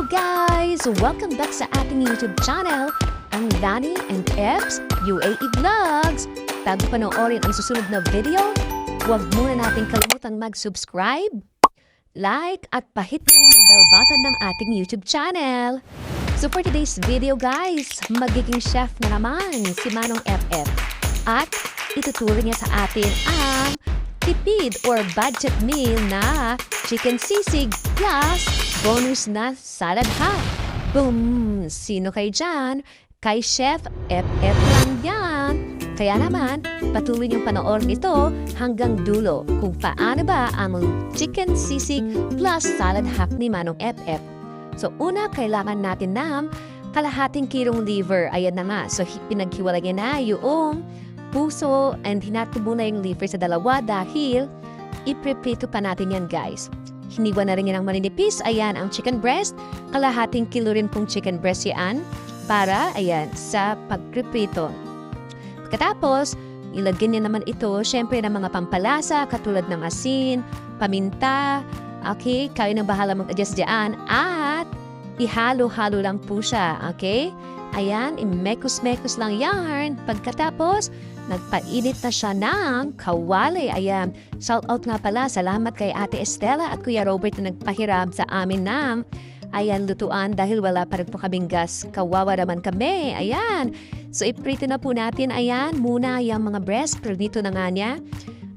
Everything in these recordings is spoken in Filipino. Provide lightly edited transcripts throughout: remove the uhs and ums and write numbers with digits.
guys! Welcome back sa ating YouTube channel, ang Lani and Eps UAE Vlogs. Bago panoorin ang susunod na video, huwag muna natin kalimutang mag-subscribe, like, at pahit na rin ang bell button ng ating YouTube channel. So for today's video guys, magiging chef na naman si Manong FF. At ituturo niya sa atin ang tipid or budget meal na chicken sisig plus bonus na salad hot. Boom! Sino kayo dyan? Kay Chef FF lang yan. Kaya naman, patuloy niyong panoorin ito hanggang dulo kung paano ba ang chicken sisig plus salad hot ni Manong FF. So una, kailangan natin ng kalahating kilong liver. Ayan na nga. So pinaghiwalay niya na yung puso and hinatubo na yung liver sa dalawa dahil iprepito pa natin yan guys. Hiniwa na rin yan ng maninipis. Ayan ang chicken breast. Kalahating kilo rin pong chicken breast yan para ayan sa pagprepito. Pagkatapos, ilagyan niya naman ito syempre ng mga pampalasa katulad ng asin, paminta. Okay, kayo na bahala mag-adjust dyan at ihalo-halo lang po siya. Okay? Ayan, imekos-mekos lang yan. Pagkatapos, nagpainit na siya ng kawali. Ayan, shout out nga pala. Salamat kay Ate Estela at Kuya Robert na nagpahiram sa amin ng ayan, lutuan dahil wala pa rin po kaming gas. Kawawa naman kami. Ayan. So, iprito na po natin. Ayan, muna yung mga breast. Pero dito na nga niya.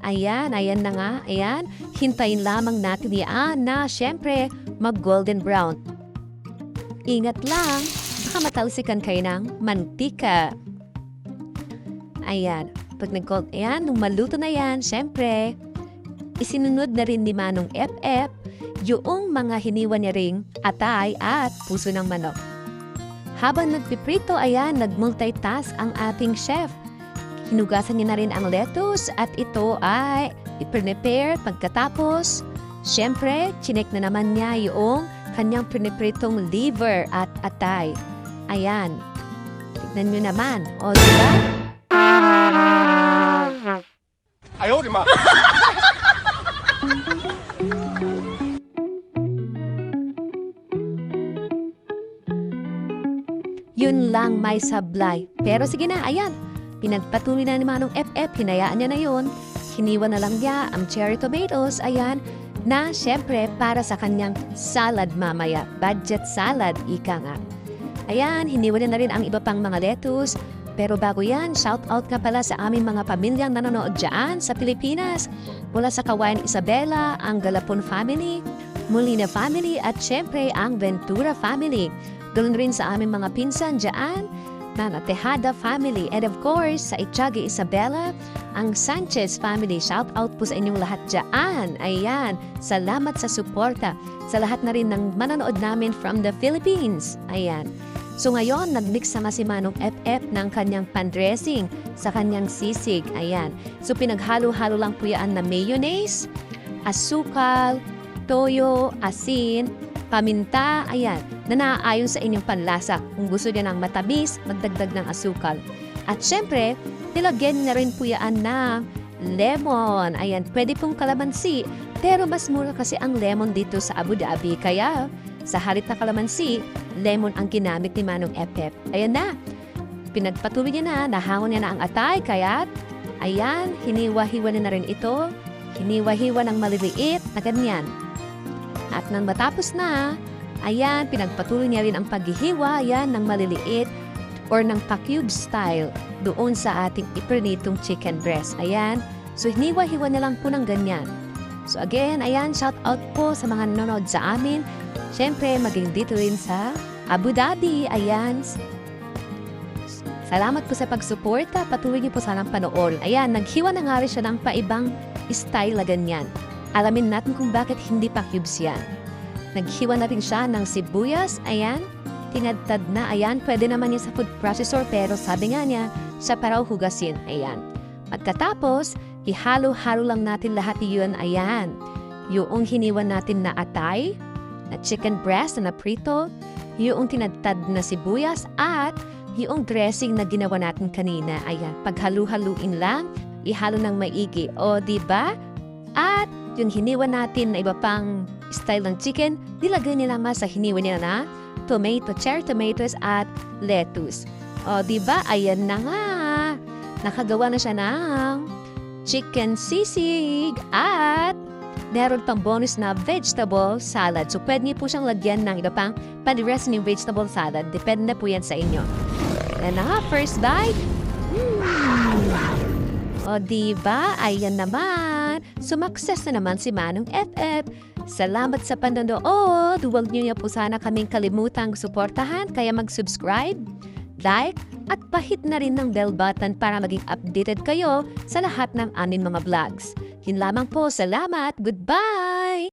Ayan, ayan na nga. Ayan. Hintayin lamang natin yan na syempre mag-golden brown. Ingat lang. Baka matalsikan kayo ng mantika. Ayan. Pag nag-gold, ayan, nung maluto na yan, syempre, isinunod na rin ni Manong FF yung mga hiniwa niya ring atay at puso ng manok. Habang nagpiprito, ayan, nag-multitask ang ating chef. Hinugasan niya na rin ang lettuce at ito ay i-prepare pagkatapos. Syempre, chinek na naman niya yung kanyang pinipritong liver at atay. Ayan. Tignan nyo naman. O, diba? Ayaw, di ma. Yun lang may sablay. Pero sige na, ayan. Pinagpatuloy na ni Manong FF, hinayaan niya na yun. Hiniwa na lang niya ang cherry tomatoes, ayan, na syempre para sa kanyang salad mamaya. Budget salad, ika nga. Ayan, hiniwa na rin ang iba pang mga lettuce. Pero bago yan, shout out nga pala sa aming mga pamilyang nanonood dyan sa Pilipinas. Mula sa Kawayan Isabela, ang Galapon family, Molina family, at syempre ang Ventura family. Ganoon rin sa aming mga pinsan dyan, na Tejada family, and of course, sa Itiaga Isabela, ang Sanchez family. Shout out po sa inyong lahat dyan. Ayan, salamat sa suporta. Sa lahat na rin ng manonood namin from the Philippines. Ayan. So ngayon, nag-mix sama si Manong FF ng kanyang pan-dressing sa kanyang sisig. Ayan. So pinaghalo-halo lang po yan na mayonnaise, asukal, toyo, asin, paminta, ayan, na naaayon sa inyong panlasa. Kung gusto niya ng matamis, magdagdag ng asukal. At syempre, nilagyan na rin po yan na lemon. Ayan, pwede pong kalamansi. Pero mas mura kasi ang lemon dito sa Abu Dhabi. Kaya, sa halit na kalamansi, lemon ang ginamit ni Manong FF. Ayan na. Pinagpatuloy niya na, nahangon niya na ang atay. Kaya, ayan, hiniwa-hiwa na rin ito. Hiniwa-hiwa ng maliliit na ganyan. At nang matapos na, ayan, pinagpatuloy niya rin ang paghihiwa yan ng maliliit or ng pa-cube style doon sa ating iprinitong chicken breast. Ayan, so hiniwa-hiwa na lang po ng ganyan. So again, ayan, shout out po sa mga nanonood sa amin. Siyempre, maging dito rin sa Abu Dhabi. Ayan, salamat po sa pagsuporta. Patuloy niyo po sanang panoorin. Ayan, naghiwa na nga rin siya ng paibang style na ganyan. Alamin natin kung bakit hindi pa cubes yan. Naghiwa na rin siya ng sibuyas. Ayan. Tinadtad na. Ayan. Pwede naman yan sa food processor pero sabi nga niya, siya pa raw hugasin. Ayan. Pagkatapos, ihalo-halo lang natin lahat yun. Ayan. Yung hiniwa natin na atay, na chicken breast na prito, yung tinadtad na sibuyas, at yung dressing na ginawa natin kanina. Ayan. Paghalo-haluin lang, ihalo ng maigi. O, diba? At yung hiniwa natin na iba pang style ng chicken, nilagay nila mas sa hiniwa nila na tomato, cherry tomatoes at lettuce. O, diba? Ayan na nga. Nakagawa na siya ng chicken sisig at meron pang bonus na vegetable salad. So, pwede niyo po siyang lagyan ng iba pang pan-rest ng vegetable salad. Depende na po yan sa inyo. And na, first bite. O, diba? Ayan naman. Sumakses na naman si Manong FF. Salamat sa panonood. Huwag niyo po sana kaming kalimutang suportahan. Kaya mag-subscribe, like, at pahit na rin ng bell button para maging updated kayo sa lahat ng aming mga vlogs. Yun lamang po. Salamat. Goodbye!